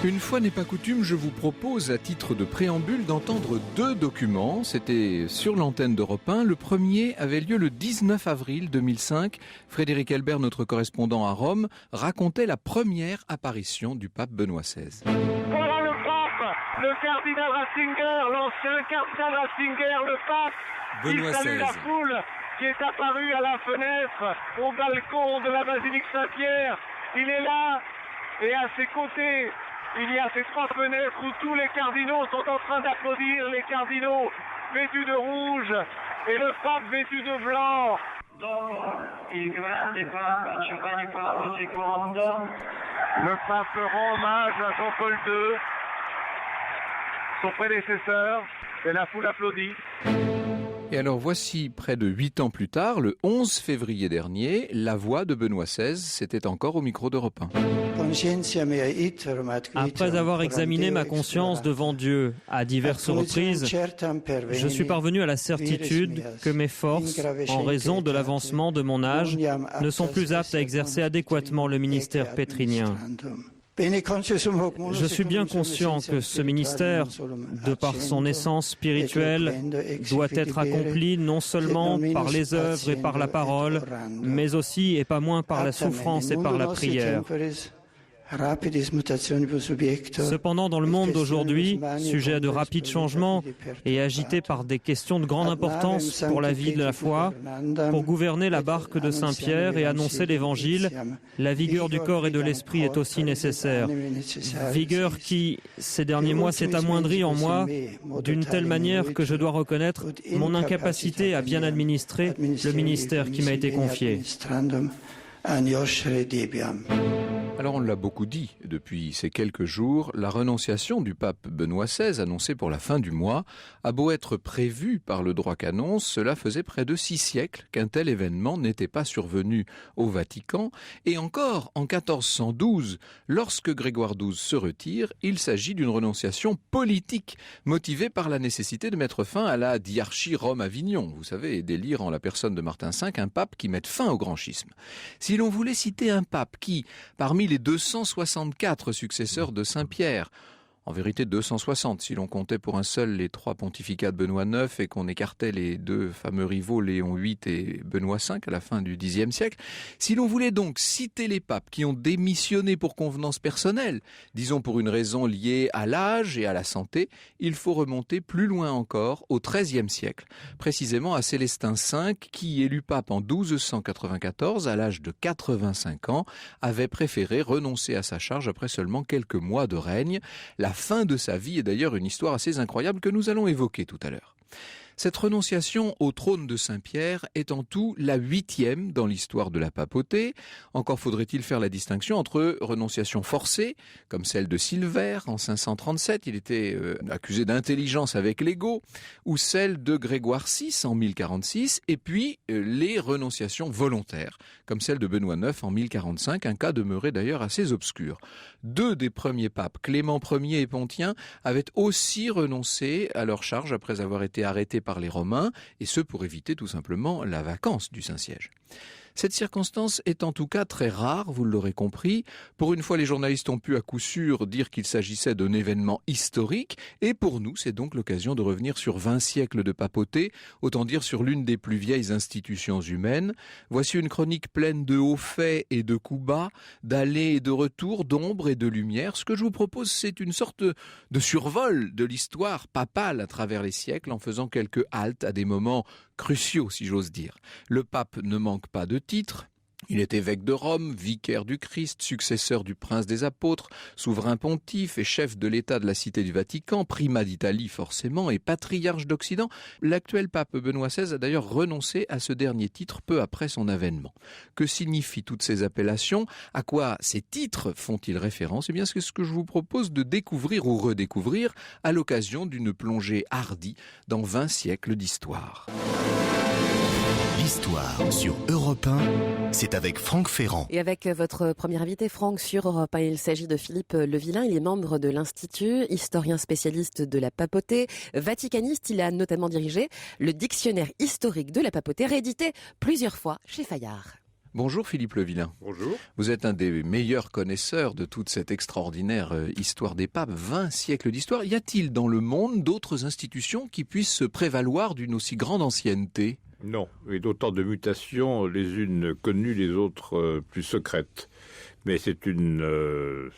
Une fois n'est pas coutume, je vous propose à titre de préambule d'entendre deux documents. C'était sur l'antenne d'Europe 1. Le premier avait lieu le 19 avril 2005. Frédéric Elbert, notre correspondant à Rome, racontait la première apparition du pape Benoît XVI. Voilà le pape, le cardinal Ratzinger, l'ancien cardinal Ratzinger, le pape. Benoît Il salue XVI. la foule qui est apparue à la fenêtre, au balcon de la basilique Saint-Pierre. Il est là et à ses côtés, il y a ces trois fenêtres où tous les cardinaux sont en train d'applaudir, les cardinaux vêtus de rouge et le pape vêtu de blanc. Le pape rend hommage à Jean-Paul II, son prédécesseur, et la foule applaudit. Et alors voici, près de 8 ans plus tard, le 11 février dernier, la voix de Benoît XVI, c'était encore au micro d'Europe 1. Après avoir examiné ma conscience devant Dieu à diverses reprises, je suis parvenu à la certitude que mes forces, en raison de l'avancement de mon âge, ne sont plus aptes à exercer adéquatement le ministère pétrinien. Je suis bien conscient que ce ministère, de par son essence spirituelle, doit être accompli non seulement par les œuvres et par la parole, mais aussi et pas moins par la souffrance et par la prière. Cependant, dans le monde d'aujourd'hui, sujet à de rapides changements et agité par des questions de grande importance pour la vie de la foi, pour gouverner la barque de Saint-Pierre et annoncer l'Évangile, la vigueur du corps et de l'esprit est aussi nécessaire. Vigueur qui, ces derniers mois, s'est amoindrie en moi d'une telle manière que je dois reconnaître mon incapacité à bien administrer le ministère qui m'a été confié. Alors on l'a beaucoup dit depuis ces quelques jours, la renonciation du pape Benoît XVI, annoncée pour la fin du mois, a beau être prévue par le droit canon, cela faisait près de 6 siècles qu'un tel événement n'était pas survenu au Vatican, et encore en 1412, lorsque Grégoire XII se retire, il s'agit d'une renonciation politique, motivée par la nécessité de mettre fin à la diarchie Rome-Avignon, vous savez, et d'élire en la personne de Martin V un pape qui mette fin au grand schisme. Si l'on voulait citer un pape qui, parmi les 264 successeurs de Saint-Pierre, en vérité 260 si l'on comptait pour un seul les 3 pontificats de Benoît IX et qu'on écartait les 2 fameux rivaux Léon VIII et Benoît V à la fin du Xe siècle, si l'on voulait donc citer les papes qui ont démissionné pour convenance personnelle, disons pour une raison liée à l'âge et à la santé, il faut remonter plus loin encore au XIIIe siècle, précisément à Célestin V qui, élu pape en 1294 à l'âge de 85 ans, avait préféré renoncer à sa charge après seulement quelques mois de règne. La fin de sa vie est d'ailleurs une histoire assez incroyable que nous allons évoquer tout à l'heure. Cette renonciation au trône de Saint-Pierre est en tout la 8e dans l'histoire de la papauté. Encore faudrait-il faire la distinction entre renonciation forcée, comme celle de Silver en 537, il était accusé d'intelligence avec l'ego, ou celle de Grégoire VI en 1046, et puis les renonciations volontaires, comme celle de Benoît IX en 1045, un cas demeuré d'ailleurs assez obscur. 2 des premiers papes, Clément Ier et Pontien, avaient aussi renoncé à leur charge après avoir été arrêtés par les Romains, et ce pour éviter tout simplement la vacance du Saint-Siège. Cette circonstance est en tout cas très rare, vous l'aurez compris. Pour une fois, les journalistes ont pu à coup sûr dire qu'il s'agissait d'un événement historique, et pour nous, c'est donc l'occasion de revenir sur 20 siècles de papauté, autant dire sur l'une des plus vieilles institutions humaines. Voici une chronique pleine de hauts faits et de coups bas, d'allées et de retours, d'ombre et de lumière. Ce que je vous propose, c'est une sorte de survol de l'histoire papale à travers les siècles, en faisant quelques haltes à des moments cruciaux, si j'ose dire. Le pape ne manque pas de titre. Il est évêque de Rome, vicaire du Christ, successeur du prince des apôtres, souverain pontife et chef de l'État de la Cité du Vatican, primat d'Italie forcément et patriarche d'Occident. L'actuel pape Benoît XVI a d'ailleurs renoncé à ce dernier titre peu après son avènement. Que signifient toutes ces appellations? À quoi ces titres font-ils référence? Eh bien, c'est ce que je vous propose de découvrir ou redécouvrir à l'occasion d'une plongée hardie dans 20 siècles d'histoire. L'histoire sur Europe 1, c'est avec Franck Ferrand. Et avec votre premier invité, Franck, sur Europe 1, il s'agit de Philippe Levillain. Il est membre de l'Institut, historien spécialiste de la papauté, vaticaniste. Il a notamment dirigé le dictionnaire historique de la papauté, réédité plusieurs fois chez Fayard. Bonjour Philippe Le Villain. Bonjour. Vous êtes un des meilleurs connaisseurs de toute cette extraordinaire histoire des papes, 20 siècles d'histoire. Y a-t-il dans le monde d'autres institutions qui puissent se prévaloir d'une aussi grande ancienneté ? Non, et d'autant de mutations, les unes connues, les autres plus secrètes. Mais c'est une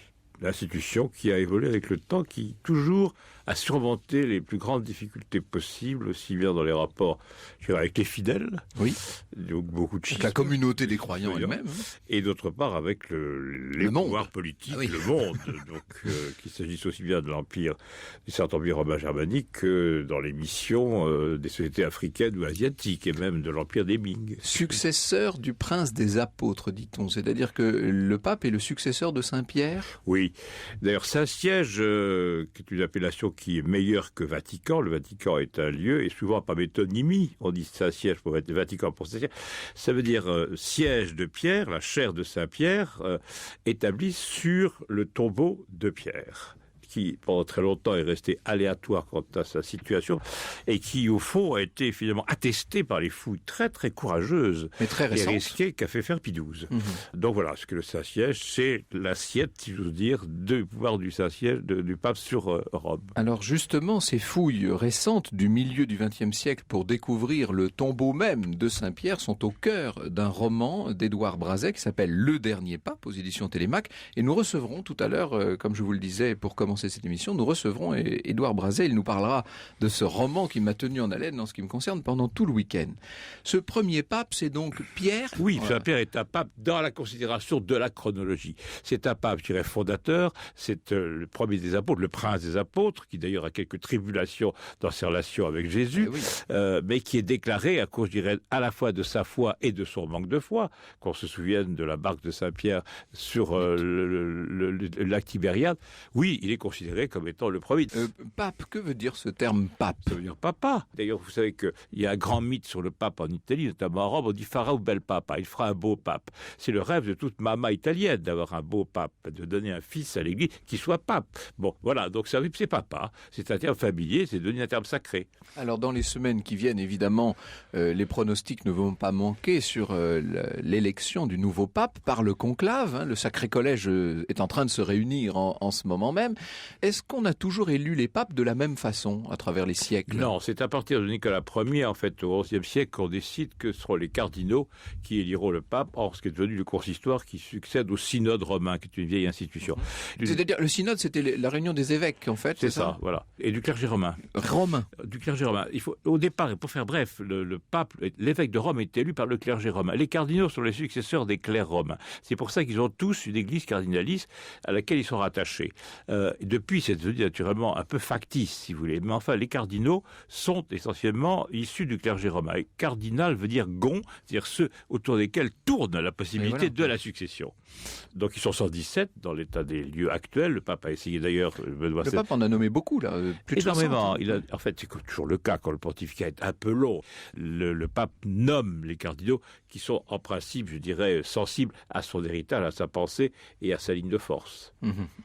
institution qui a évolué avec le temps, qui toujours a surmonté les plus grandes difficultés possibles, aussi bien dans les rapports avec les fidèles, oui, donc beaucoup de schismes, la communauté des croyants elle-même, et d'autre part avec les pouvoirs politiques, le monde, donc qu'il s'agisse aussi bien de l'empire, du Saint-Empire romain germanique, que dans les missions des sociétés africaines ou asiatiques, et même de l'empire des Ming. Successeur du prince des apôtres, dit-on, c'est-à-dire que le pape est le successeur de Saint-Pierre ? Oui, d'ailleurs Saint-Siège, qui est une appellation qui est meilleur que Vatican. Le Vatican est un lieu, et souvent par métonymie, on dit Saint-Siège pour Vatican pour Saint-Siège. Ça veut dire siège de Pierre, la chaire de Saint-Pierre, établie sur le tombeau de Pierre, qui pendant très longtemps est resté aléatoire quant à sa situation et qui au fond a été finalement attesté par les fouilles très très courageuses et risquées qu'a fait faire Pie XII. Donc voilà, ce que le Saint-Siège, c'est l'assiette, si j'ose dire, du pouvoir du Saint-Siège, du pape sur Rome. Alors justement, ces fouilles récentes du milieu du XXe siècle pour découvrir le tombeau même de Saint-Pierre sont au cœur d'un roman d'Édouard Brazet qui s'appelle Le Dernier Pape aux éditions Télémaque, et nous recevrons tout à l'heure, comme je vous le disais pour commencer cette émission, nous recevrons Édouard Brazet. Il nous parlera de ce roman qui m'a tenu en haleine en ce qui me concerne pendant tout le week-end. Ce premier pape, c'est donc Pierre. Oui, Saint-Pierre est un pape dans la considération de la chronologie. C'est un pape, je dirais, fondateur. C'est le premier des apôtres, le prince des apôtres, qui d'ailleurs a quelques tribulations dans ses relations avec Jésus, mais qui est déclaré à cause, je dirais, à la fois de sa foi et de son manque de foi. Qu'on se souvienne de la barque de Saint-Pierre sur le lac Tibériade. Oui, il est considéré comme étant le premier. Pape, que veut dire ce terme pape ? Ça veut dire papa. D'ailleurs, vous savez qu'il y a un grand mythe sur le pape en Italie, notamment à Rome, on dit Farà un bel papa, il fera un beau pape. C'est le rêve de toute maman italienne d'avoir un beau pape, de donner un fils à l'église qui soit pape. Bon, voilà, donc ça, c'est papa, c'est un terme familier, c'est devenu un terme sacré. Alors dans les semaines qui viennent, évidemment, les pronostics ne vont pas manquer sur l'élection du nouveau pape par le conclave. Le Sacré Collège est en train de se réunir en ce moment même. Est-ce qu'on a toujours élu les papes de la même façon à travers les siècles ? Non, c'est à partir de Nicolas Ier, en fait, au XIe siècle, qu'on décide que ce seront les cardinaux qui éliront le pape, or ce qui est devenu le consistoire qui succède au synode romain, qui est une vieille institution. C'est-à-dire, le synode, c'était la réunion des évêques, en fait, c'est ça, voilà. Et du clergé romain. Du clergé romain. Au départ, et pour faire bref, le pape, l'évêque de Rome est élu par le clergé romain. Les cardinaux sont les successeurs des clercs romains. C'est pour ça qu'ils ont tous une église cardinaliste à laquelle ils sont rattachés. Depuis, c'est devenu naturellement un peu factice, si vous voulez. Mais enfin, les cardinaux sont essentiellement issus du clergé romain. Et cardinal veut dire gond, c'est-à-dire ceux autour desquels tourne la possibilité de la succession. Donc ils sont 117 dans l'état des lieux actuels. Le pape a essayé d'ailleurs... Le pape en a nommé beaucoup, là. Plus de énormément. En fait, c'est toujours le cas quand le pontificat est un peu long. Le pape nomme les cardinaux qui sont en principe, je dirais, sensibles à son héritage, à sa pensée et à sa ligne de force.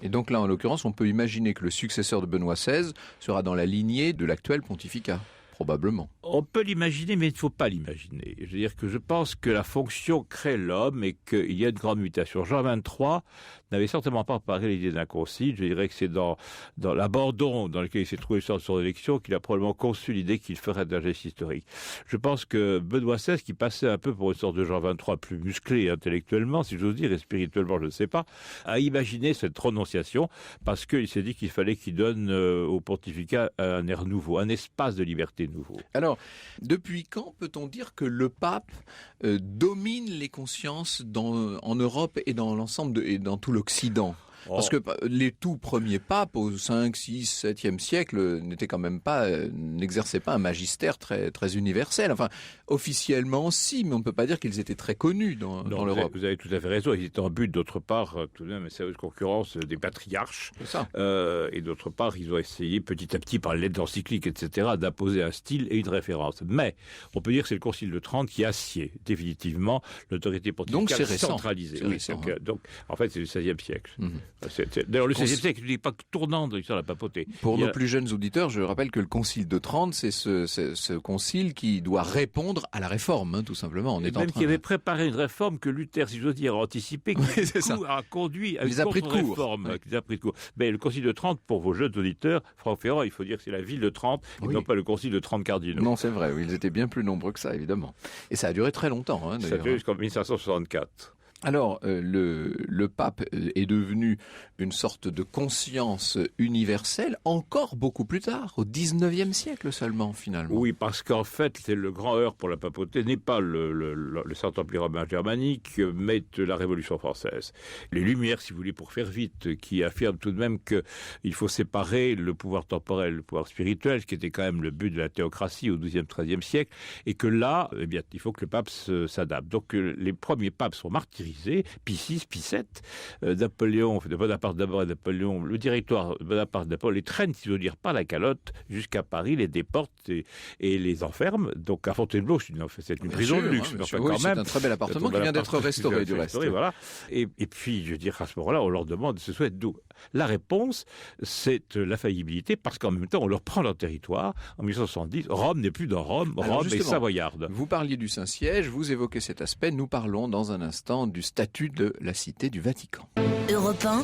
Et donc là, en l'occurrence, on peut imaginer que le successeur de Benoît XVI sera dans la lignée de l'actuel pontificat. Probablement. On peut l'imaginer, mais il ne faut pas l'imaginer. Je veux dire que je pense que la fonction crée l'homme et qu'il y a une grande mutation. Jean XXIII n'avait certainement pas parlé l'idée d'un concile. Je dirais que c'est dans l'abandon dans lequel il s'est trouvé sur son élection qu'il a probablement conçu l'idée qu'il ferait d'un geste historique. Je pense que Benoît XVI, qui passait un peu pour une sorte de Jean XXIII plus musclé intellectuellement, si j'ose dire, et spirituellement, je ne sais pas, a imaginé cette renonciation parce qu'il s'est dit qu'il fallait qu'il donne au pontificat un air nouveau, un espace de liberté nouveau. Alors, depuis quand peut-on dire que le pape domine les consciences en Europe et dans l'ensemble et dans tout l'Occident ? Parce que les tout premiers papes au 5, 6, 7e siècle n'exerçaient pas un magistère très, très universel. Enfin, officiellement, si, mais on ne peut pas dire qu'ils étaient très connus dans l'Europe. Vous avez tout à fait raison. Ils étaient en but, d'autre part, tout de même, une sérieuse concurrence des patriarches. C'est ça. Et d'autre part, ils ont essayé petit à petit, par les lettres encycliques, etc., d'imposer un style et une référence. Mais on peut dire que c'est le Concile de Trente qui assied définitivement l'autorité pontificale centralisée. C'est récent. Donc, en fait, c'est le XVIe siècle. D'ailleurs, le XVIe siècle n'est pas tournant dans l'histoire de la papauté. Pour nos plus jeunes auditeurs, je rappelle que le Concile de Trente, c'est ce concile qui doit répondre à la réforme, tout simplement. Qui avait préparé une réforme que Luther, si j'ose dire, a anticipée, qui a conduit à une contre-réforme. Mais le Concile de Trente, pour vos jeunes auditeurs, Franck Ferrand, il faut dire que c'est la ville de Trente, et non pas le Concile de 30 cardinaux. Non, c'est vrai, ils étaient bien plus nombreux que ça, évidemment. Et ça a duré très longtemps, d'ailleurs. Ça a duré jusqu'en 1564. Alors, le pape est devenu une sorte de conscience universelle encore beaucoup plus tard, au XIXe siècle seulement, finalement. Oui, parce qu'en fait, c'est le grand heurt pour la papauté n'est pas le Saint-Empire romain germanique, mais la Révolution française. Les Lumières, si vous voulez, pour faire vite, qui affirment tout de même qu'il faut séparer le pouvoir temporel, le pouvoir spirituel, ce qui était quand même le but de la théocratie au XIIe, XIIIe siècle, et que là, eh bien, il faut que le pape s'adapte. Donc, les premiers papes sont martyrisés, Pie VI, Pie VII, Napoléon, de Bonaparte d'abord et Napoléon, le directoire de Bonaparte d'abord les traîne, si je veux dire, par la calotte jusqu'à Paris, les déporte et les enferme. Donc à Fontainebleau, c'est une prison de luxe. Enfin, quand même, c'est un très bel appartement qui vient d'être restauré du reste. Voilà. Et puis, je veux dire, à ce moment-là, on leur demande de se souhaiter d'où. La réponse, c'est la faillibilité, parce qu'en même temps, on leur prend leur territoire. En 1870, Rome n'est plus dans Rome, Rome est savoyarde. Vous parliez du Saint-Siège, vous évoquez cet aspect, nous parlons dans un instant du statut de la Cité du Vatican. Europe 1,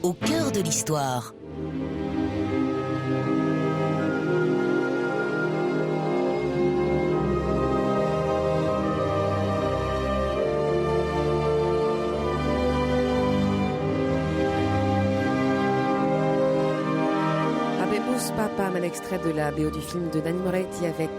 au cœur de l'histoire. Papa, un extrait de la BO du film de Nanni Moretti avec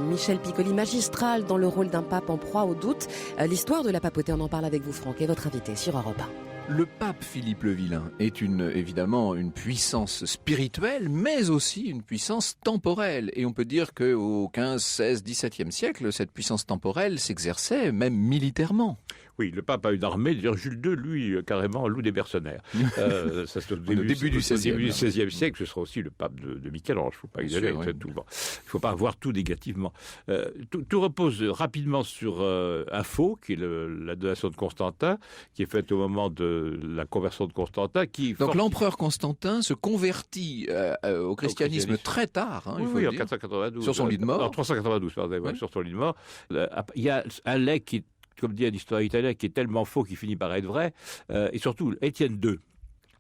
Michel Piccoli, magistral dans le rôle d'un pape en proie au doute. L'histoire de la papauté, on en parle avec vous, Franck, et votre invité sur Europe 1. Le pape Philippe le Vilain est évidemment une puissance spirituelle, mais aussi une puissance temporelle. Et on peut dire qu'au 15, 16, 17e siècle, cette puissance temporelle s'exerçait même militairement. Oui, le pape a une armée. D'ailleurs, Jules II, lui, carrément, loue des mercenaires. Ça, c'est au début du XVIe siècle, ce sera aussi le pape de Michel-Ange. Il ne faut pas exagérer. Il ne faut pas voir tout négativement. Tout repose rapidement sur un faux, qui est la donation de Constantin, qui est faite au moment de la conversion de Constantin. Donc l'empereur Constantin se convertit au christianisme très tard, il faut le dire. En 492. Sur son lit de mort. En 392, pardon, sur son lit de mort. Il y a un lait qui, comme dit un historien italien, qui est tellement faux qu'il finit par être vrai, et surtout Étienne II.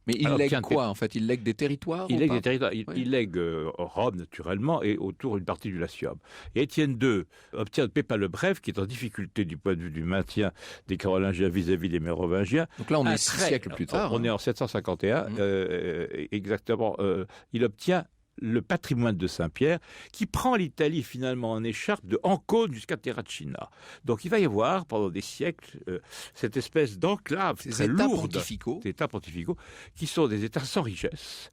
Mais il lègue quoi, en fait? Il lègue des territoires? Il lègue des territoires. Il lègue Rome, naturellement, et autour une partie du Latium. Et Étienne II obtient Pépin le Bref, qui est en difficulté du point de vue du maintien des Carolingiens vis-à-vis des Mérovingiens. Donc là, on est 6 siècles plus tard. On est en 751, exactement. Il obtient le patrimoine de Saint-Pierre, qui prend l'Italie finalement en écharpe de Ancône jusqu'à Terracina. Donc il va y avoir pendant des siècles cette espèce d'enclave très lourde, des États pontificaux, qui sont des États sans richesse,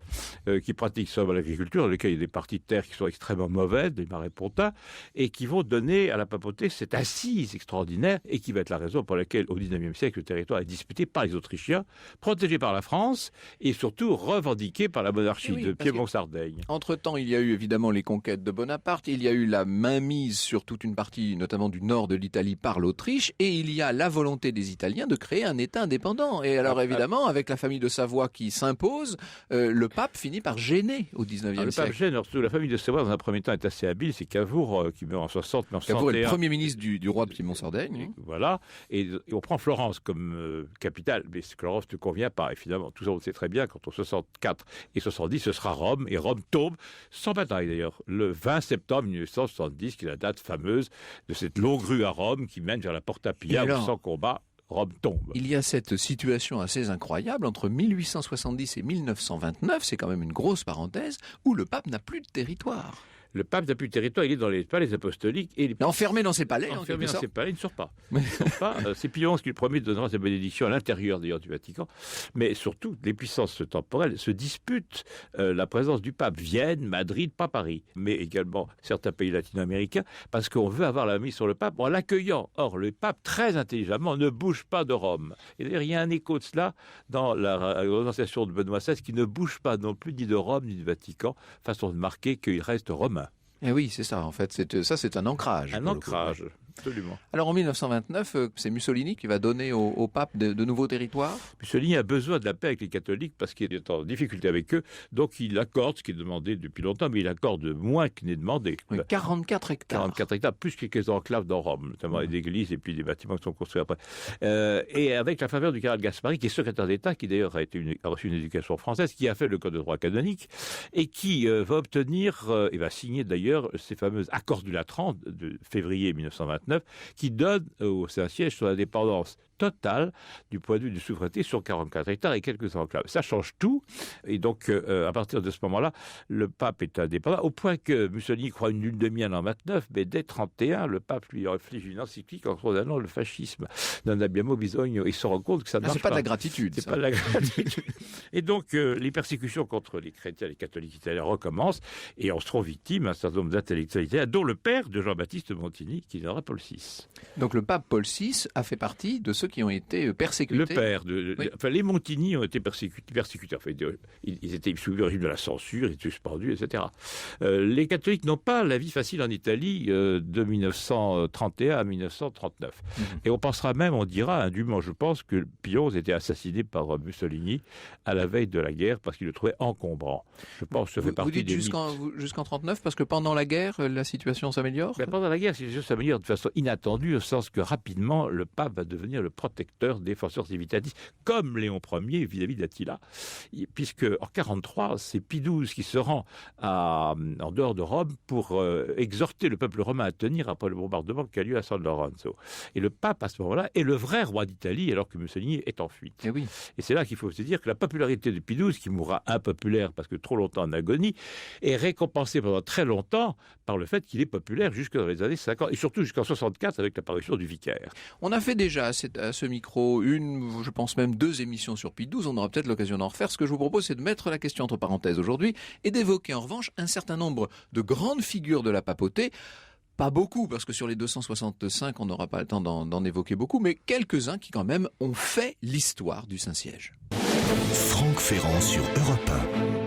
qui pratiquent seulement l'agriculture, dans lesquels il y a des parties de terre qui sont extrêmement mauvaises, des marais pontins, et qui vont donner à la papauté cette assise extraordinaire, et qui va être la raison pour laquelle au XIXe siècle le territoire est disputé par les Autrichiens, protégé par la France, et surtout revendiqué par la monarchie de Piémont-Sardaigne. Entre-temps, il y a eu évidemment les conquêtes de Bonaparte, il y a eu la mainmise sur toute une partie, notamment du nord de l'Italie, par l'Autriche, et il y a la volonté des Italiens de créer un État indépendant. Et alors évidemment, avec la famille de Savoie qui s'impose, le pape finit par gêner au XIXe siècle. Le pape gêne, surtout la famille de Savoie, dans un premier temps, est assez habile. C'est Cavour qui meurt en 60, mais en 61. Cavour est le premier ministre du roi de Piémont-Sardaigne. Voilà, et on prend Florence comme capitale, mais Florence ne convient pas. Et finalement, tout ça, on le sait très bien, quand en 64 et 70, ce sera Rome, et Rome tombe, sans bataille d'ailleurs, le 20 septembre 1970, qui est la date fameuse de cette longue rue à Rome qui mène vers la Porta Pia, où sans combat, Rome tombe. Il y a cette situation assez incroyable entre 1870 et 1929, c'est quand même une grosse parenthèse, où le pape n'a plus de territoire. Le pape n'a plus de territoire, il est dans les palais apostoliques. Et enfermé dans ses palais. Enfermé dans ses palais, il ne sort pas. C'est Pie XI qui lui promet de donner sa bénédiction à l'intérieur d'ailleurs du Vatican. Mais surtout, les puissances temporelles se disputent la présence du pape. Vienne, Madrid, pas Paris, mais également certains pays latino-américains, parce qu'on veut avoir la mise sur le pape en l'accueillant. Or, le pape, très intelligemment, ne bouge pas de Rome. Et d'ailleurs, il y a un écho de cela dans la renonciation de Benoît XVI, qui ne bouge pas non plus ni de Rome ni du Vatican, façon de marquer qu'il reste romain. Et oui, c'est ça, en fait. C'est un ancrage. Un ancrage, absolument. Alors en 1929, c'est Mussolini qui va donner au pape de nouveaux territoires. Mussolini a besoin de la paix avec les catholiques parce qu'il est en difficulté avec eux. Donc il accorde ce qui est demandé depuis longtemps, mais il accorde moins qu'il n'est demandé. Oui, 44 hectares. 44 hectares, plus quelques enclaves dans Rome, notamment des églises et puis des bâtiments qui sont construits après. Et avec la faveur du cardinal Gasparri, qui est secrétaire d'État, qui d'ailleurs a reçu une éducation française, qui a fait le code de droit canonique et qui va obtenir, et va signer d'ailleurs, ces fameux accords du Latran de février 1929, qui donnent au Saint-Siège son indépendance totale du point de vue de souveraineté sur 44 hectares et quelques enclaves. Ça change tout. Et donc, à partir de ce moment-là, le pape est indépendant, au point que Mussolini croit une lune de miel en 29, mais dès 31, le pape lui inflige une encyclique en condamnant le fascisme. Non abbiamo bisogno. Il se rend compte que ça ne marche pas. C'est pas de la gratitude. C'est pas de la gratitude. Et donc, les persécutions contre les chrétiens et les catholiques italiens recommencent, et on se trouve victime d'un certain nombre d'intellectuels italiens, dont le père de Jean-Baptiste Montini, qui deviendra Paul VI. Donc le pape Paul VI a fait partie de ceux qui ont été persécutés. Le père oui. Enfin, les Montini ont été persécutés. Enfin, ils étaient soumis au régime de la censure, ils étaient suspendus, etc. Les catholiques n'ont pas la vie facile en Italie de 1931 à 1939. Et on pensera même, on dira indûment, je pense, que Pio était assassiné par Mussolini à la veille de la guerre parce qu'il le trouvait encombrant. Je pense que ça fait partie des mythes. Jusqu'en 39, parce que pendant la guerre, la situation s'améliore? Pendant la guerre, la situation s'améliore de façon inattendue, au sens que rapidement, le pape va devenir le protecteur des forces civitatis, comme Léon Ier vis-à-vis d'Attila. Puisque en 43, c'est Pie XII qui se rend en dehors de Rome pour exhorter le peuple romain à tenir après le bombardement qui a lieu à San Lorenzo. Et le pape, à ce moment-là, est le vrai roi d'Italie, alors que Mussolini est en fuite. Et oui. Et c'est là qu'il faut se dire que la popularité de Pie XII, qui mourra impopulaire parce que trop longtemps en agonie, est récompensée pendant très longtemps par le fait qu'il est populaire jusque dans les années 50, et surtout jusqu'en 64 avec l'apparition du vicaire. On a fait déjà à ce micro je pense même 2 émissions sur Pie XII, on aura peut-être l'occasion d'en refaire. Ce que je vous propose, c'est de mettre la question entre parenthèses aujourd'hui et d'évoquer en revanche un certain nombre de grandes figures de la papauté. Pas beaucoup, parce que sur les 265, on n'aura pas le temps d'en évoquer beaucoup, mais quelques-uns qui quand même ont fait l'histoire du Saint-Siège. Franck Ferrand sur Europe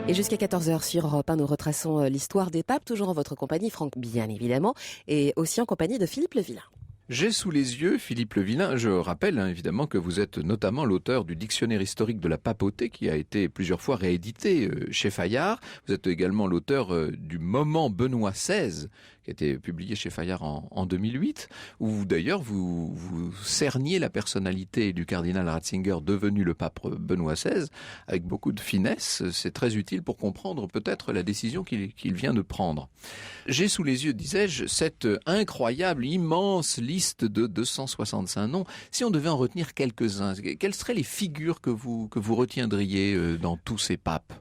1. Et jusqu'à 14h sur Europe 1, nous retraçons l'histoire des papes, toujours en votre compagnie, Franck, bien évidemment, et aussi en compagnie de Philippe Le Villain. J'ai sous les yeux Philippe Le Villain. Je rappelle évidemment que vous êtes notamment l'auteur du dictionnaire historique de la papauté qui a été plusieurs fois réédité chez Fayard. Vous êtes également l'auteur du Moment Benoît XVI qui a été publié chez Fayard en 2008, où d'ailleurs vous cerniez la personnalité du cardinal Ratzinger devenu le pape Benoît XVI avec beaucoup de finesse. C'est très utile pour comprendre peut-être la décision qu'il vient de prendre. J'ai sous les yeux, disais-je, cette incroyable, immense liste de 265 noms. Si on devait en retenir quelques-uns, quelles seraient les figures que vous retiendriez dans tous ces papes ?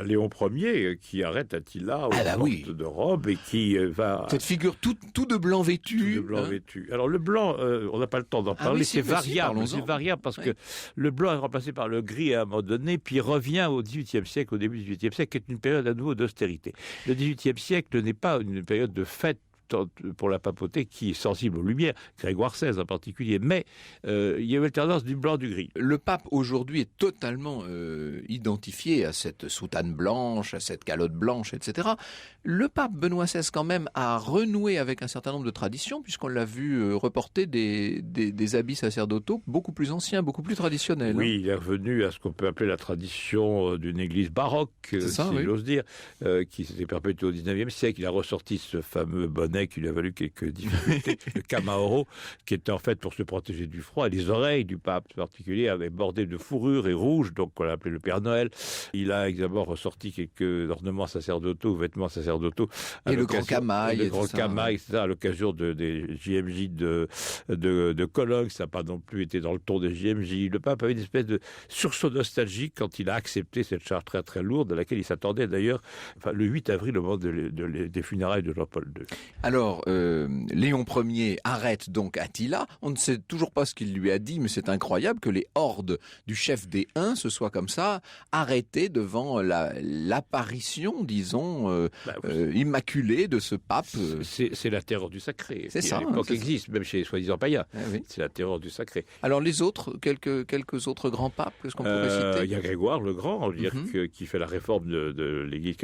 Léon Ier qui arrête Attila aux portes de Rome et qui va... Cette figure tout de blanc vêtu. Tout de blanc vêtu. Alors le blanc, on n'a pas le temps d'en parler, c'est variable. C'est variable parce que le blanc est remplacé par le gris à un moment donné, puis revient au XVIIIe siècle, au début du XVIIIe siècle, qui est une période à nouveau d'austérité. Le XVIIIe siècle n'est pas une période de fête pour la papauté qui est sensible aux lumières, Grégoire XVI en particulier, mais il y a une alternance du blanc du gris. Le pape aujourd'hui est totalement identifié à cette soutane blanche, à cette calotte blanche, etc. Le pape Benoît XVI quand même a renoué avec un certain nombre de traditions, puisqu'on l'a vu reporter des habits sacerdotaux beaucoup plus anciens, beaucoup plus traditionnels. Oui, il est revenu à ce qu'on peut appeler la tradition d'une église baroque, j'ose dire, qui s'était perpétuée au XIXe siècle. Il a ressorti ce fameux bonnet qui lui a valu quelques difficultés, le Camaoro, qui était en fait pour se protéger du froid. Et les oreilles du pape en particulier avaient bordé de fourrure et rouge, donc on l'appelait le Père Noël. Il a également ressorti quelques ornements sacerdotaux, vêtements sacerdotaux. Et le grand camail. Le grand camail, etc., à l'occasion des JMJ de Cologne. Ça n'a pas non plus été dans le ton des JMJ. Le pape avait une espèce de sursaut nostalgique quand il a accepté cette charge très très lourde, à laquelle il s'attendait d'ailleurs le 8 avril au moment des funérailles de Jean-Paul II. Alors, Léon Ier arrête donc Attila. On ne sait toujours pas ce qu'il lui a dit, mais c'est incroyable que les hordes du chef des Huns se soient comme ça arrêtées devant l'apparition, disons, immaculée de ce pape. C'est la terreur du sacré. C'est ça. À l'époque existe, même chez les soi-disant païens. Oui. C'est la terreur du sacré. Alors les autres, quelques autres grands papes, qu'est-ce qu'on pourrait citer? Il y a Grégoire le Grand, on veut dire, qui fait la réforme de l'Église.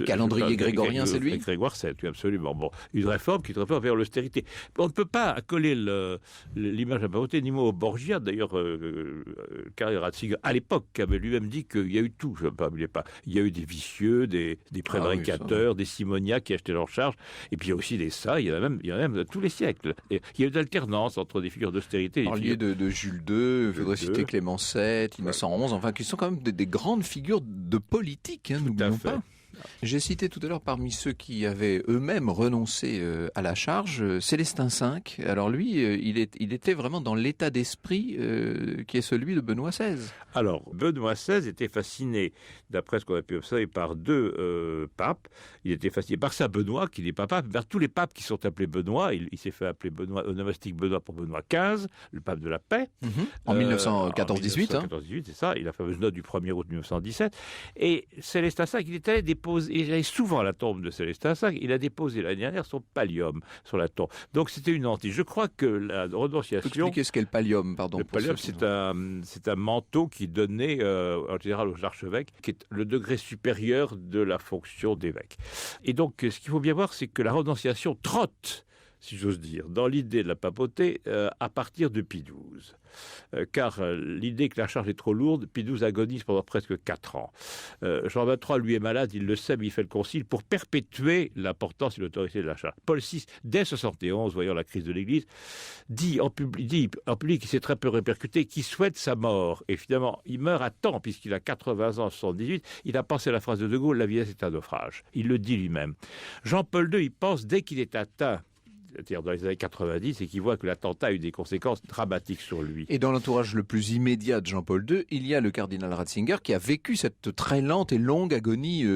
Calendrier grégorien, c'est lui? Grégoire VII, oui, absolument. Bon, une réforme qui est réforme vers l'austérité. On ne peut pas accoler l'image de la papauté ni mot au Borgia. D'ailleurs, Karl Ratzinger, à l'époque, avait lui-même dit qu'il y a eu tout. Je ne m'oubliez pas. Il y a eu des vicieux, des prévaricateurs, des simoniaques qui achetaient leur charge. Et puis il y a aussi des saints. Il y en a même tous les siècles. Et il y a eu d'alternance entre des figures d'austérité. Vous parliez de Jules II, il faudrait citer Clément VII, Innocent XI, enfin, qui sont quand même des grandes figures de politique, n'oublions pas. J'ai cité tout à l'heure parmi ceux qui avaient eux-mêmes renoncé à la charge, Célestin V. Alors lui, il était vraiment dans l'état d'esprit qui est celui de Benoît XVI. Alors, Benoît XVI était fasciné, d'après ce qu'on a pu observer, par deux papes. Il était fasciné par Saint Benoît, qui n'est pas pape, par tous les papes qui sont appelés Benoît. Il s'est fait appeler Benoît, onomastique Benoît pour Benoît XV, le pape de la paix. En 1914-18. En 1914-18, c'est ça. Il a la fameuse note du 1er août 1917. Et Célestin V, il est allé déposer, et j'allais souvent à la tombe de Célestin V, il a déposé l'année dernière son pallium sur la tombe. Donc c'était une hantise. Je crois que la renonciation... Vous expliquer ce qu'est le pallium, pardon. Le pallium, c'est un manteau qui donnait en général aux archevêques, qui est le degré supérieur de la fonction d'évêque. Et donc, ce qu'il faut bien voir, c'est que la renonciation trotte, si j'ose dire, dans l'idée de la papauté à partir de Pie XII. Car l'idée que la charge est trop lourde, Pie XII agonise pendant presque 4 ans. Jean XXIII, lui, est malade, il le sait, mais il fait le concile pour perpétuer l'importance et l'autorité de la charge. Paul VI, dès 71, voyant la crise de l'Église, dit en public, qui s'est très peu répercuté, qu'il souhaite sa mort. Et finalement, il meurt à temps, puisqu'il a 80 ans en 78. Il a pensé à la phrase de De Gaulle, la vieillesse est un naufrage. Il le dit lui-même. Jean-Paul II, il pense, dès qu'il est atteint, c'est-à-dire dans les années 90, et qui voit que l'attentat a eu des conséquences dramatiques sur lui. Et dans l'entourage le plus immédiat de Jean-Paul II, il y a le cardinal Ratzinger qui a vécu cette très lente et longue agonie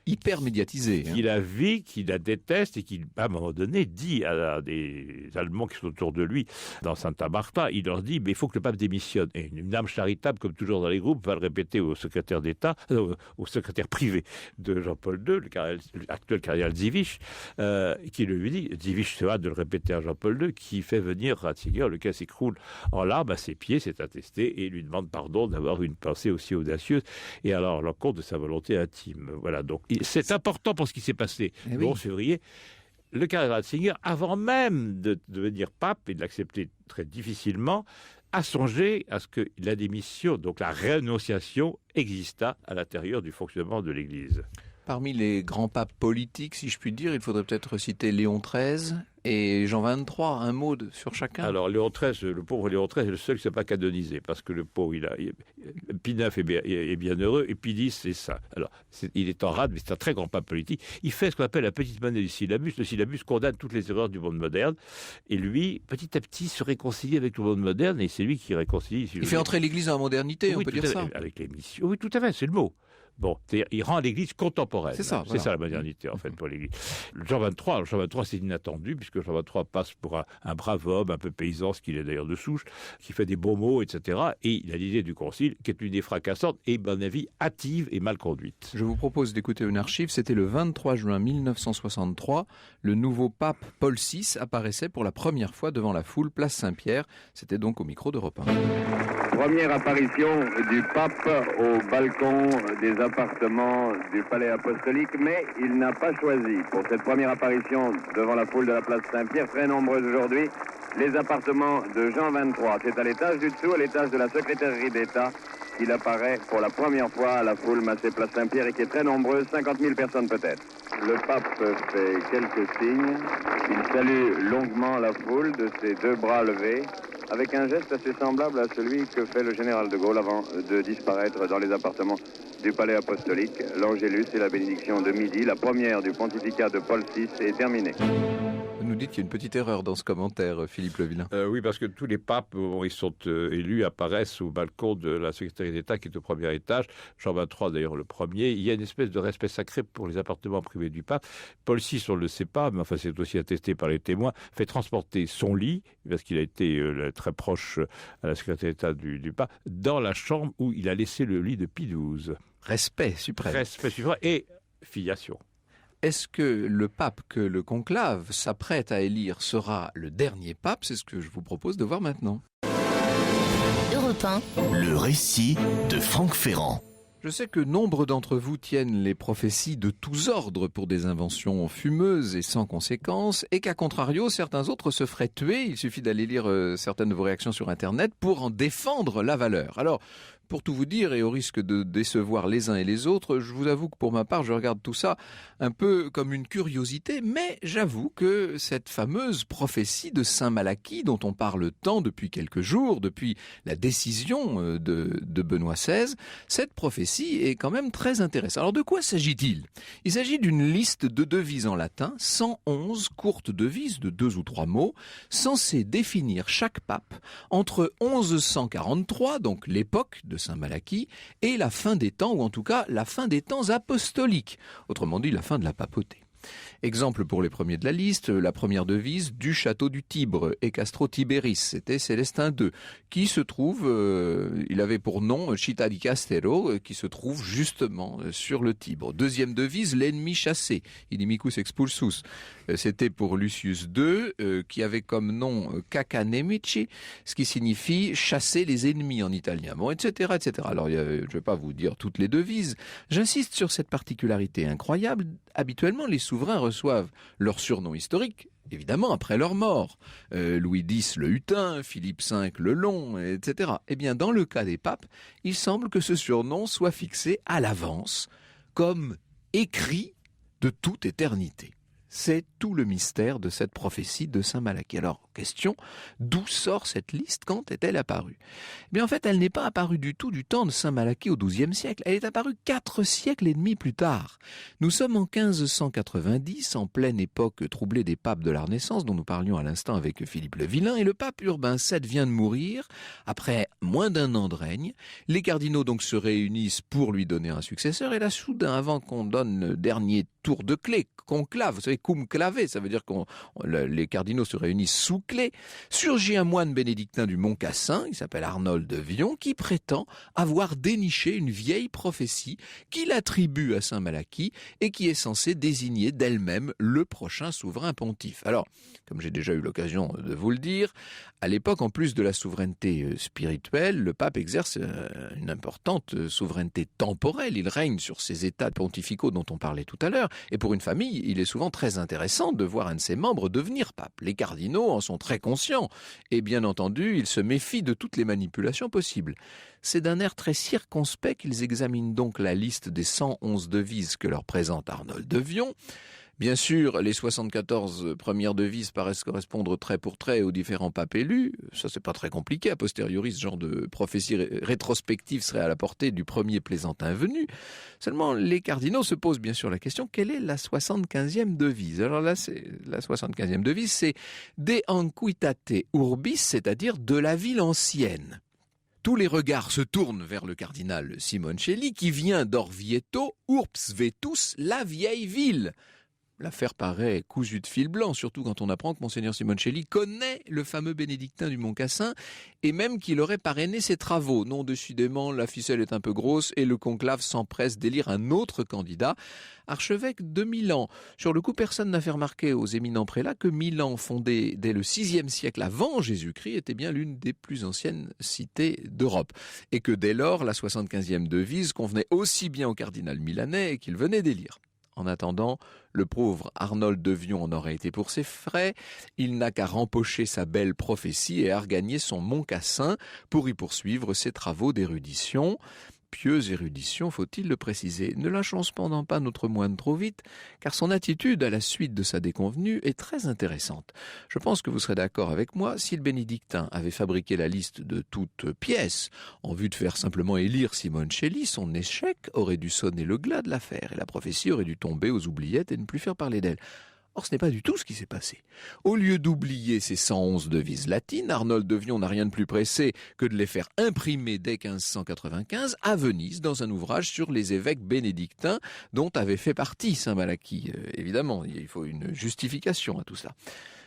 hyper médiatisée. Qu'il la vit, qu'il la déteste et qui, à un moment donné, dit à des Allemands qui sont autour de lui dans Santa Marta, il leur dit, mais il faut que le pape démissionne. Et une âme charitable, comme toujours dans les groupes, va le répéter au secrétaire d'État, au secrétaire privé de Jean-Paul II, l'actuel cardinal Dziwisz, qui lui dit, Dziwisz se hâte de le répéter à Jean-Paul II, qui fait venir Ratzinger, lequel s'écroule en larmes à ses pieds, c'est attesté, et lui demande pardon d'avoir une pensée aussi audacieuse, et alors l'encontre de sa volonté intime. Voilà, donc c'est important pour ce qui s'est passé le 11 février. Le cardinal Ratzinger, avant même de devenir pape et de l'accepter très difficilement, a songé à ce que la démission, donc la rénonciation, existât à l'intérieur du fonctionnement de l'Église. Parmi les grands papes politiques, si je puis dire, il faudrait peut-être citer Léon XIII et Jean XXIII. Un mot sur chacun. Alors Léon XIII, le pauvre Léon XIII est le seul qui ne s'est pas canonisé, parce que le pauvre, Pie IX est bien heureux, et Pie X, c'est ça. Alors, il est en rade, mais c'est un très grand pape politique. Il fait ce qu'on appelle la petite monnaie du syllabus. Le syllabus condamne toutes les erreurs du monde moderne, et lui, petit à petit, se réconcilie avec le monde moderne, et c'est lui qui réconcilie. Il fait entrer l'Église en modernité, on peut dire ça. Avec les missions. Oui, tout à fait, c'est le mot. Bon, c'est-à-dire, il rend l'Église contemporaine. C'est ça, voilà. C'est ça la modernité, en fait, pour l'Église. Jean XXIII, c'est inattendu, puisque Jean XXIII passe pour un brave homme, un peu paysan, ce qu'il est d'ailleurs de souche, qui fait des beaux mots, etc. Et il a l'idée du concile, qui est une idée fracassante et, à mon avis, hâtive et mal conduite. Je vous propose d'écouter une archive. C'était le 23 juin 1963. Le nouveau pape Paul VI apparaissait pour la première fois devant la foule, place Saint-Pierre. C'était donc au micro d'Europe 1. Première apparition du pape au balcon des appartements du palais apostolique, mais il n'a pas choisi pour cette première apparition devant la foule de la place Saint-Pierre, très nombreuse aujourd'hui, les appartements de Jean XXIII. C'est à l'étage du dessous, à l'étage de la secrétairerie d'État, qu'il apparaît pour la première fois à la foule massée place Saint-Pierre et qui est très nombreuse, 50 000 personnes peut-être. Le pape fait quelques signes, il salue longuement la foule de ses deux bras levés, avec un geste assez semblable à celui que fait le général de Gaulle avant de disparaître dans les appartements du palais apostolique. L'Angélus et la bénédiction de midi, la première du pontificat de Paul VI, est terminée. Nous dites qu'il y a une petite erreur dans ce commentaire, Philippe Le Villain. Oui, parce que tous les papes, ils sont élus, apparaissent au balcon de la secrétaire d'État qui est au premier étage. Jean XXIII, d'ailleurs, le premier. Il y a une espèce de respect sacré pour les appartements privés du pape. Paul VI, on ne le sait pas, mais enfin c'est aussi attesté par les témoins, fait transporter son lit, parce qu'il a été très proche à la secrétaire d'État du pape, dans la chambre où il a laissé le lit de Pie XII. Respect suprême. Respect suprême et filiation. Est-ce que le pape que le conclave s'apprête à élire sera le dernier pape? C'est ce que je vous propose de voir maintenant. Europe 1. Le récit de Franck Ferrand. Je sais que nombre d'entre vous tiennent les prophéties de tous ordres pour des inventions fumeuses et sans conséquences, et qu'à contrario, certains autres se feraient tuer. Il suffit d'aller lire certaines de vos réactions sur Internet pour en défendre la valeur. Alors, pour tout vous dire, et au risque de décevoir les uns et les autres, je vous avoue que pour ma part, je regarde tout ça un peu comme une curiosité, mais j'avoue que cette fameuse prophétie de Saint Malachie, dont on parle tant depuis quelques jours, depuis la décision de Benoît XVI, cette prophétie est quand même très intéressante. Alors de quoi s'agit-il? Il s'agit d'une liste de devises en latin, 111 courtes devises de 2 ou 3 mots, censées définir chaque pape entre 1143, donc l'époque de Saint Malachie, et la fin des temps, ou en tout cas la fin des temps apostoliques, autrement dit la fin de la papauté. Exemple pour les premiers de la liste, la première devise du château du Tibre, et Castro Tiberis, c'était Célestin II, qui se trouve, il avait pour nom Città di Castello, qui se trouve justement sur le Tibre. Deuxième devise, l'ennemi chassé, Inimicus expulsus, c'était pour Lucius II, qui avait comme nom Cacca Nemici, ce qui signifie chasser les ennemis en italien, bon, etc., etc. Alors, je ne vais pas vous dire toutes les devises, j'insiste sur cette particularité incroyable. Habituellement, les souverains reçoivent leur surnom historique, évidemment, après leur mort. Louis X le Hutin, Philippe V le Long, etc. Eh bien, dans le cas des papes, il semble que ce surnom soit fixé à l'avance, comme écrit de toute éternité. C'est tout le mystère de cette prophétie de Saint Malachie. Alors, question, d'où sort cette liste? Quand est-elle apparue? Eh bien, en fait, elle n'est pas apparue du tout du temps de Saint Malachie au XIIe siècle. Elle est apparue 4 siècles et demi plus tard. Nous sommes en 1590, en pleine époque troublée des papes de la Renaissance, dont nous parlions à l'instant avec Philippe le Villain, et le pape Urbain VII vient de mourir après moins d'1 an de règne. Les cardinaux donc se réunissent pour lui donner un successeur, et là, soudain, avant qu'on donne le dernier tour de clé, conclave, vous savez, cum clave, ça veut dire que les cardinaux se réunissent sous clé, surgit un moine bénédictin du Mont Cassin, il s'appelle Arnold de Vion, qui prétend avoir déniché une vieille prophétie qu'il attribue à Saint Malachie et qui est censée désigner d'elle-même le prochain souverain pontife. Alors, comme j'ai déjà eu l'occasion de vous le dire, à l'époque, en plus de la souveraineté spirituelle, le pape exerce une importante souveraineté temporelle. Il règne sur ces états pontificaux dont on parlait tout à l'heure. Et pour une famille, il est souvent très intéressant de voir un de ses membres devenir pape. Les cardinaux en sont très conscients. Et bien entendu, ils se méfient de toutes les manipulations possibles. C'est d'un air très circonspect qu'ils examinent donc la liste des 111 devises que leur présente Arnold de Vion. Bien sûr, les 74 premières devises paraissent correspondre trait pour trait aux différents papes élus. Ça, c'est pas très compliqué. A posteriori, ce genre de prophétie rétrospective serait à la portée du premier plaisantin venu. Seulement, les cardinaux se posent bien sûr la question, quelle est la 75e devise? Alors là, la 75e devise, c'est De Antiquitate Urbis, c'est-à-dire de la ville ancienne. Tous les regards se tournent vers le cardinal Simoncelli, qui vient d'Orvieto, Urbs Vetus, la vieille ville. L'affaire paraît cousue de fil blanc, surtout quand on apprend que Monseigneur Simoncelli connaît le fameux bénédictin du Mont Cassin et même qu'il aurait parrainé ses travaux. Non, décidément, la ficelle est un peu grosse et le conclave s'empresse d'élire un autre candidat, archevêque de Milan. Sur le coup, personne n'a fait remarquer aux éminents prélats que Milan, fondée dès le VIe siècle avant Jésus-Christ, était bien l'une des plus anciennes cités d'Europe. Et que dès lors, la 75e devise convenait aussi bien au cardinal milanais qu'il venait d'élire. En attendant, le pauvre Arnold de Vion en aurait été pour ses frais. Il n'a qu'à rempocher sa belle prophétie et à regagner son Mont Cassin pour y poursuivre ses travaux d'érudition. Pieuse érudition, faut-il le préciser. Ne lâchons cependant pas notre moine trop vite, car son attitude à la suite de sa déconvenue est très intéressante. Je pense que vous serez d'accord avec moi, si le bénédictin avait fabriqué la liste de toutes pièces, en vue de faire simplement élire Simoncelli, son échec aurait dû sonner le glas de l'affaire, et la prophétie aurait dû tomber aux oubliettes et ne plus faire parler d'elle. Or, ce n'est pas du tout ce qui s'est passé. Au lieu d'oublier ces 111 devises latines, Arnold de Vion n'a rien de plus pressé que de les faire imprimer dès 1595 à Venise dans un ouvrage sur les évêques bénédictins dont avait fait partie Saint Malachie. Évidemment, il faut une justification à tout ça.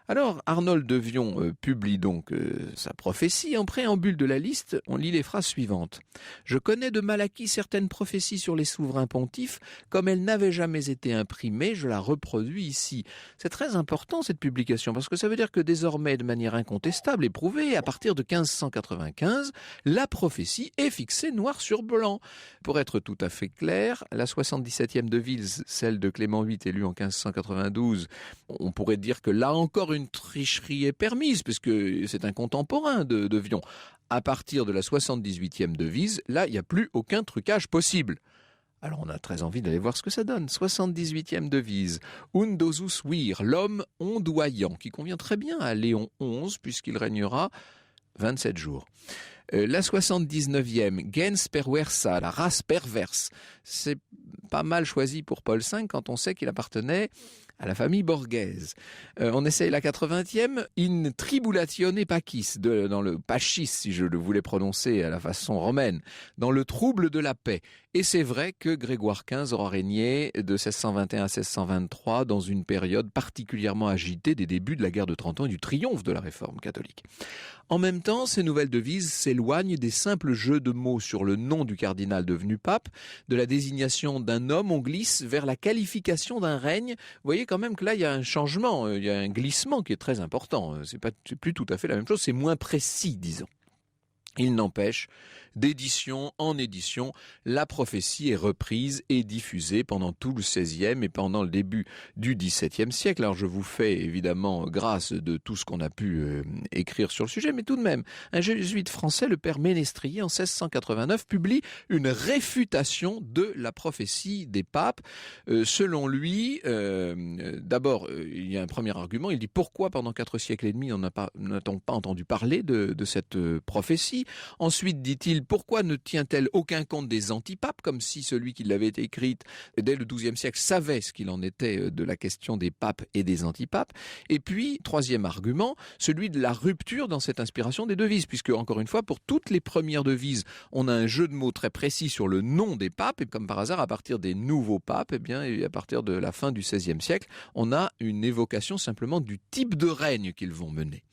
Alors, Arnold de Vion publie donc sa prophétie. En préambule de la liste, on lit les phrases suivantes. « Je connais de Malachie certaines prophéties sur les souverains pontifes. Comme elles n'avaient jamais été imprimées, je la reproduis ici. » C'est très important cette publication parce que ça veut dire que désormais, de manière incontestable et prouvée, à partir de 1595, la prophétie est fixée noir sur blanc. Pour être tout à fait clair, la 77e devise, celle de Clément VIII élue en 1592, on pourrait dire que là encore une tricherie est permise, puisque c'est un contemporain de Vion. À partir de la 78e devise, là, il n'y a plus aucun trucage possible. Alors on a très envie d'aller voir ce que ça donne. 78e devise. Undosus vir, l'homme ondoyant, qui convient très bien à Léon XI, puisqu'il régnera 27 jours. La 79e, gens perversa, la race perverse. C'est pas mal choisi pour Paul V quand on sait qu'il appartenait à la famille Borghese. On essaye la 80e, in tribulatione pacis, dans le pachis, si je le voulais prononcer à la façon romaine, dans le trouble de la paix. Et c'est vrai que Grégoire XV aura régné de 1621 à 1623 dans une période particulièrement agitée des débuts de la guerre de 30 ans et du triomphe de la réforme catholique. En même temps, ces nouvelles devises s'éloignent des simples jeux de mots sur le nom du cardinal devenu pape, de la désignation d'un homme, on glisse vers la qualification d'un règne. Vous voyez quand même que là, il y a un changement, il y a un glissement qui est très important. C'est plus tout à fait la même chose, c'est moins précis, disons. Il n'empêche, d'édition en édition, la prophétie est reprise et diffusée pendant tout le XVIe et pendant le début du XVIIe siècle. Alors je vous fais évidemment grâce de tout ce qu'on a pu écrire sur le sujet, mais tout de même, un jésuite français, le père Ménestrier, en 1689, publie une réfutation de la prophétie des papes. Selon lui, d'abord, il y a un premier argument, il dit pourquoi pendant 4 siècles et demi on n'a-t-on pas entendu parler de cette prophétie? Ensuite, dit-il, pourquoi ne tient-elle aucun compte des antipapes, comme si celui qui l'avait écrite dès le XIIe siècle savait ce qu'il en était de la question des papes et des antipapes? Et puis, troisième argument, celui de la rupture dans cette inspiration des devises, puisque, encore une fois, pour toutes les premières devises, on a un jeu de mots très précis sur le nom des papes, et comme par hasard, à partir des nouveaux papes, eh bien, à partir de la fin du XVIe siècle, on a une évocation simplement du type de règne qu'ils vont mener.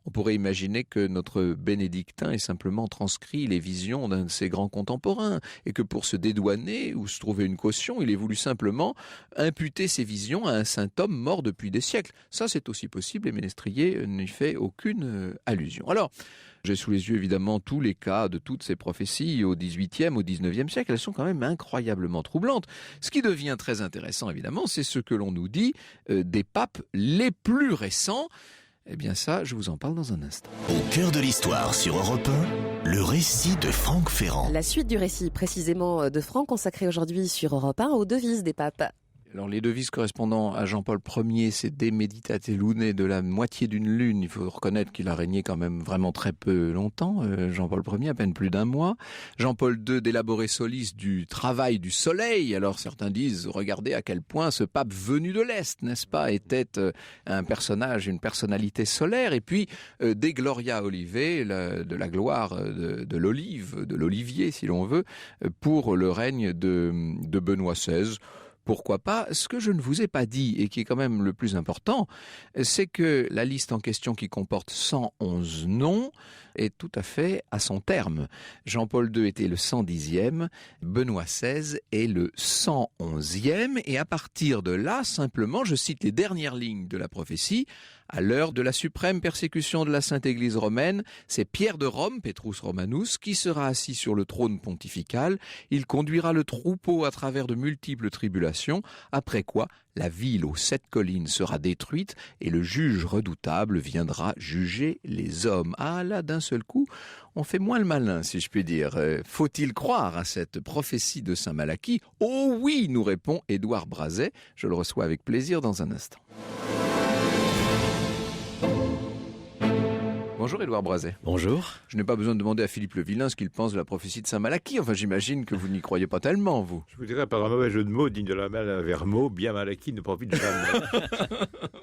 On pourrait imaginer que notre bénédictin ait simplement transcrit les visions d'un de ses grands contemporains et que pour se dédouaner ou se trouver une caution, il ait voulu simplement imputer ses visions à un saint homme mort depuis des siècles. Ça, c'est aussi possible et Ménestrier n'y fait aucune allusion. Alors, j'ai sous les yeux évidemment tous les cas de toutes ces prophéties au XVIIIe, au XIXe siècle. Elles sont quand même incroyablement troublantes. Ce qui devient très intéressant évidemment, c'est ce que l'on nous dit des papes les plus récents. Eh bien ça, je vous en parle dans un instant. Au cœur de l'histoire sur Europe 1, le récit de Franck Ferrand. La suite du récit précisément de Franck, consacré aujourd'hui sur Europe 1 aux devises des papes. Alors les devises correspondant à Jean-Paul Ier, c'est De Meditate Lunae, de la moitié d'une lune. Il faut reconnaître qu'il a régné quand même vraiment très peu longtemps, Jean-Paul Ier, à peine plus d'un mois. Jean-Paul II, d'Elaboré Solis, du travail du soleil. Alors certains disent, regardez à quel point ce pape venu de l'Est, n'est-ce pas, était un personnage, une personnalité solaire. Et puis De Gloria Olivae, de la gloire de l'olive, de l'olivier si l'on veut, pour le règne de Benoît XVI. Pourquoi pas? Ce que je ne vous ai pas dit, et qui est quand même le plus important, c'est que la liste en question qui comporte 111 noms est tout à fait à son terme. Jean-Paul II était le 110e, Benoît XVI est le 111e, et à partir de là, simplement, je cite les dernières lignes de la prophétie, à l'heure de la suprême persécution de la Sainte Église romaine, c'est Pierre de Rome, Petrus Romanus, qui sera assis sur le trône pontifical. Il conduira le troupeau à travers de multiples tribulations, après quoi la ville aux 7 collines sera détruite et le juge redoutable viendra juger les hommes. Ah là, d'un seul coup, on fait moins le malin, si je puis dire. Faut-il croire à cette prophétie de Saint Malachie? Oh oui, nous répond Édouard Brazet. Je le reçois avec plaisir dans un instant. Bonjour Édouard Brazet. Bonjour. Je n'ai pas besoin de demander à Philippe Le Villain ce qu'il pense de la prophétie de Saint-Malachie. Enfin, j'imagine que vous n'y croyez pas tellement, vous. Je vous dirais, par un mauvais jeu de mots, digne de la mal vers mot, bien Malachie ne profite jamais.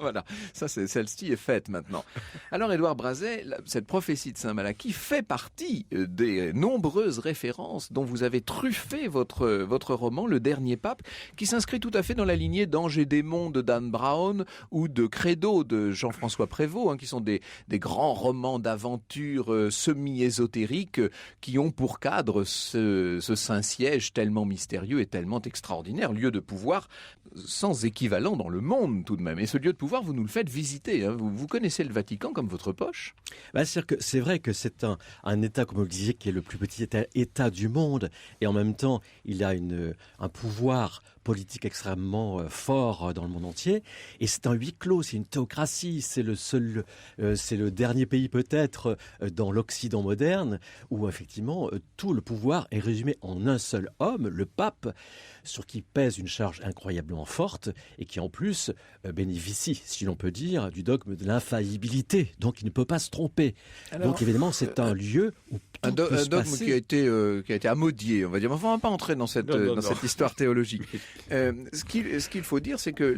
Voilà, ça, celle-ci est faite maintenant. Alors, Édouard Brazet, cette prophétie de Saint-Malachie fait partie des nombreuses références dont vous avez truffé votre roman, Le Dernier Pape, qui s'inscrit tout à fait dans la lignée d'Ange et démons de Dan Brown ou de Credo de Jean-François Prévost, qui sont des grands romans d'aventure semi-ésotériques qui ont pour cadre ce Saint-Siège tellement mystérieux et tellement extraordinaire, lieu de pouvoir sans équivalent dans le monde tout de même. Et ce lieu de pouvoir, vous nous le faites visiter. Vous connaissez le Vatican comme votre poche ? C'est vrai que c'est un État, comme vous le disiez, qui est le plus petit État du monde. Et en même temps, il a un pouvoir politique extrêmement fort dans le monde entier. Et c'est un huis clos, c'est une théocratie. C'est le dernier pays peut-être dans l'Occident moderne où effectivement tout le pouvoir est résumé en un seul homme, le pape, sur qui pèse une charge incroyablement forte et qui en plus bénéficie, si l'on peut dire, du dogme de l'infaillibilité. Donc il ne peut pas se tromper. Alors, donc évidemment c'est un lieu où un dogme qui a été amodié, on va dire. Enfin, on ne va pas entrer dans cette histoire théologique. Ce qu'il faut dire, c'est que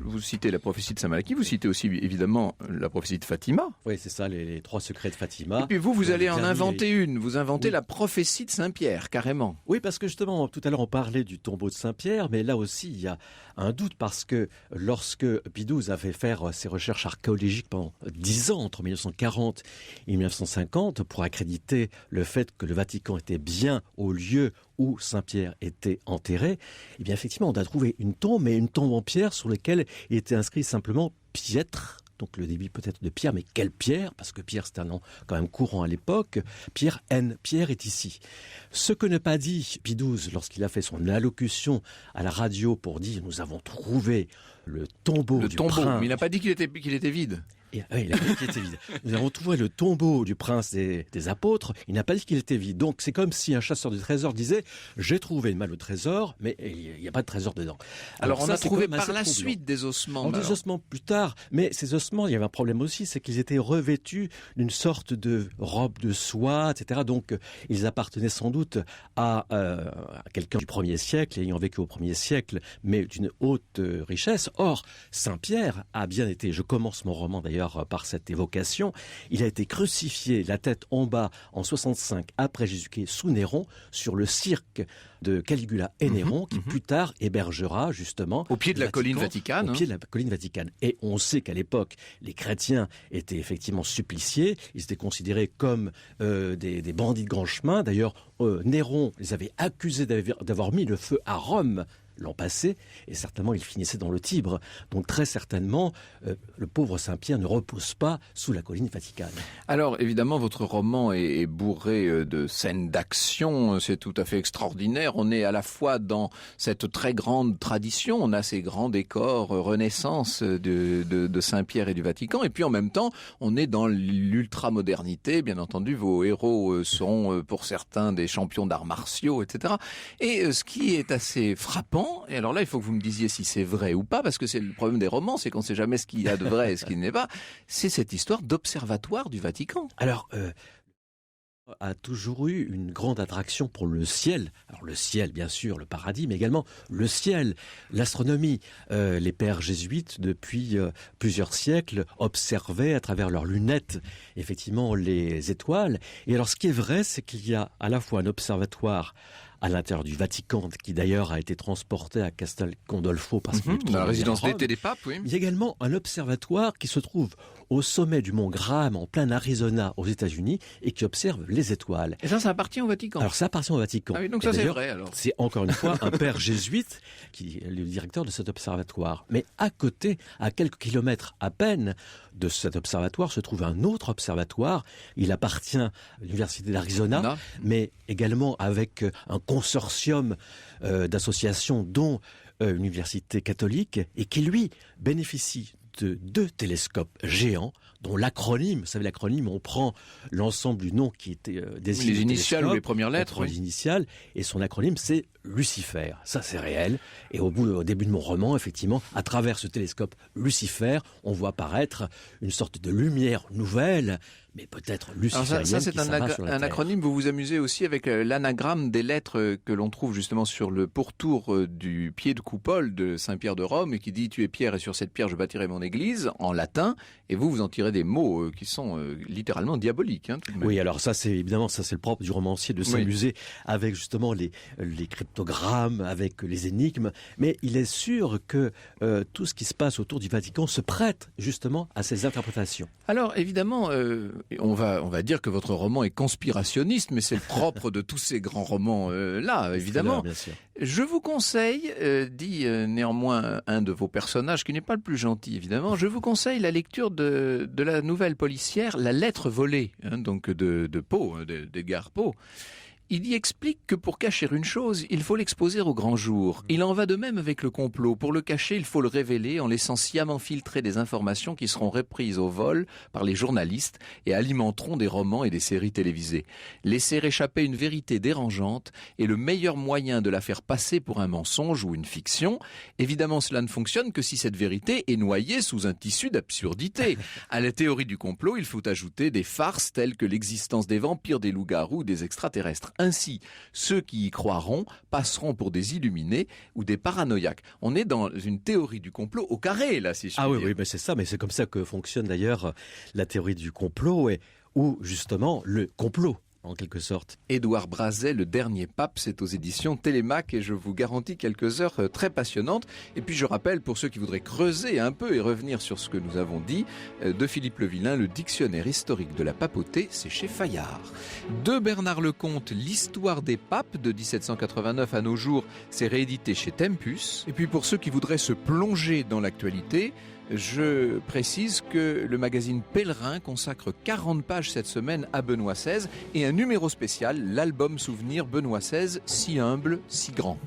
vous citez la prophétie de Saint-Malachie, vous citez aussi évidemment la prophétie de Fatima. Oui, c'est ça, les 3 secrets de Fatima. Et puis vous allez en inventer une. Vous inventez la prophétie de Saint-Pierre, carrément. Oui, parce que justement, tout à l'heure, on parlait du tombeau de Saint-Pierre, mais là aussi, il y a un doute parce que lorsque Pie XII avait fait ses recherches archéologiques pendant 10 ans, entre 1940 et 1950, pour accréditer le fait que le Vatican était bien au lieu où Saint-Pierre était enterré, eh bien effectivement, on a trouvé une tombe, mais une tombe en pierre sur laquelle il était inscrit simplement Pietre. Donc le début peut-être de Pierre, mais quelle Pierre ? Parce que Pierre, c'est un nom quand même courant à l'époque. Pierre N. Pierre est ici. Ce que n'a pas dit Pie XII lorsqu'il a fait son allocution à la radio pour dire « Nous avons trouvé le tombeau du prince ». Mais il n'a pas dit qu'il était vide. Oui, il a dit qu'il était vide. Nous avons trouvé le tombeau du prince des apôtres. Il n'a pas dit qu'il était vide. Donc c'est comme si un chasseur de trésors disait « J'ai trouvé le trésor, mais il n'y a pas de trésor dedans ». Alors on a trouvé par la suite des ossements. Des ossements plus tard. Mais ces ossements, il y avait un problème aussi, c'est qu'ils étaient revêtus d'une sorte de robe de soie, etc. Donc ils appartenaient sans doute à quelqu'un du 1er siècle, ayant vécu au 1er siècle, mais d'une haute richesse. Or, Saint-Pierre a bien été, je commence mon roman d'ailleurs, par cette évocation, il a été crucifié la tête en bas en 65 après Jésus-Christ sous Néron sur le cirque de Caligula et Néron qui plus tard hébergera justement au pied de la colline Vaticane. Au pied de la colline Vaticane. Et on sait qu'à l'époque, les chrétiens étaient effectivement suppliciés, ils étaient considérés comme des bandits de grand chemin. D'ailleurs, Néron les avait accusés d'avoir mis le feu à Rome l'an passé, et certainement il finissait dans le Tibre. Donc très certainement, le pauvre Saint-Pierre ne repose pas sous la colline Vaticane. Alors évidemment, votre roman est bourré de scènes d'action, c'est tout à fait extraordinaire. On est à la fois dans cette très grande tradition, on a ces grands décors Renaissance de Saint-Pierre et du Vatican, et puis en même temps, on est dans l'ultramodernité. Bien entendu, vos héros sont pour certains des champions d'arts martiaux, etc. Et ce qui est assez frappant, et alors là, il faut que vous me disiez si c'est vrai ou pas, parce que c'est le problème des romans, c'est qu'on ne sait jamais ce qu'il y a de vrai et ce qui n'est pas. C'est cette histoire d'observatoire du Vatican. Alors, a toujours eu une grande attraction pour le ciel. Alors le ciel, bien sûr, le paradis, mais également le ciel, l'astronomie. Les pères jésuites, depuis plusieurs siècles, observaient à travers leurs lunettes, effectivement, les étoiles. Et alors, ce qui est vrai, c'est qu'il y a à la fois un observatoire à l'intérieur du Vatican, qui d'ailleurs a été transporté à Castel Gandolfo parce qu'il est la résidence d'été des papes, oui. Il y a également un observatoire qui se trouve au sommet du mont Graham, en plein Arizona, aux États-Unis, et qui observe les étoiles. Et ça appartient au Vatican. Alors ça appartient au Vatican. Ah oui, donc ça c'est vrai alors. C'est encore une fois un père jésuite qui est le directeur de cet observatoire. Mais à côté, à quelques kilomètres à peine de cet observatoire, se trouve un autre observatoire. Il appartient à l'Université d'Arizona, mais également avec un consortium d'associations, dont une université catholique, et qui, lui, bénéficie de 2 télescopes géants, dont l'acronyme, vous savez, l'acronyme, on prend l'ensemble du nom qui était désigné. Les initiales ou les premières lettres. Les initiales, et son acronyme, c'est Lucifer. Ça, c'est réel. Et au début de mon roman, effectivement, à travers ce télescope Lucifer, on voit apparaître une sorte de lumière nouvelle, mais peut-être Alors luciférienne. ça c'est qui s'abat sur la un Terre. acronyme. Vous vous amusez aussi avec l'anagramme des lettres que l'on trouve justement sur le pourtour du pied de coupole de Saint-Pierre de Rome et qui dit « Tu es pierre et sur cette pierre je bâtirai mon église » en latin. Et vous en tirez des mots qui sont littéralement diaboliques. Tout de même. Oui, alors ça c'est le propre du romancier de s'amuser avec justement les cryptogrammes, avec les énigmes. Mais il est sûr que tout ce qui se passe autour du Vatican se prête justement à ces interprétations. Alors évidemment, on va dire que votre roman est conspirationniste, mais c'est le propre de tous ces grands romans là, évidemment. Bien sûr. Je vous conseille, dit néanmoins un de vos personnages, qui n'est pas le plus gentil évidemment, je vous conseille la lecture de la nouvelle policière La lettre volée, donc de Poe, d'Edgar Poe. Il y explique que pour cacher une chose, il faut l'exposer au grand jour. Il en va de même avec le complot. Pour le cacher, il faut le révéler en laissant sciemment filtrer des informations qui seront reprises au vol par les journalistes et alimenteront des romans et des séries télévisées. Laisser échapper une vérité dérangeante est le meilleur moyen de la faire passer pour un mensonge ou une fiction. Évidemment, cela ne fonctionne que si cette vérité est noyée sous un tissu d'absurdité. À la théorie du complot, il faut ajouter des farces telles que l'existence des vampires, des loups-garous, des extraterrestres. Ainsi, ceux qui y croiront passeront pour des illuminés ou des paranoïaques. On est dans une théorie du complot au carré, là, si je puis dire. Oui, mais c'est ça, mais c'est comme ça que fonctionne d'ailleurs la théorie du complot, ou justement le complot, en quelque sorte. Édouard Brazet, Le dernier pape, c'est aux éditions Télémac et je vous garantis quelques heures très passionnantes. Et puis je rappelle, pour ceux qui voudraient creuser un peu et revenir sur ce que nous avons dit, de Philippe Levillain, Le dictionnaire historique de la papauté, c'est chez Fayard. De Bernard Lecomte, L'histoire des papes de 1789 à nos jours, c'est réédité chez Tempus. Et puis pour ceux qui voudraient se plonger dans l'actualité, je précise que le magazine Pèlerin consacre 40 pages cette semaine à Benoît XVI et un numéro spécial, l'album souvenir Benoît XVI, si humble, si grand.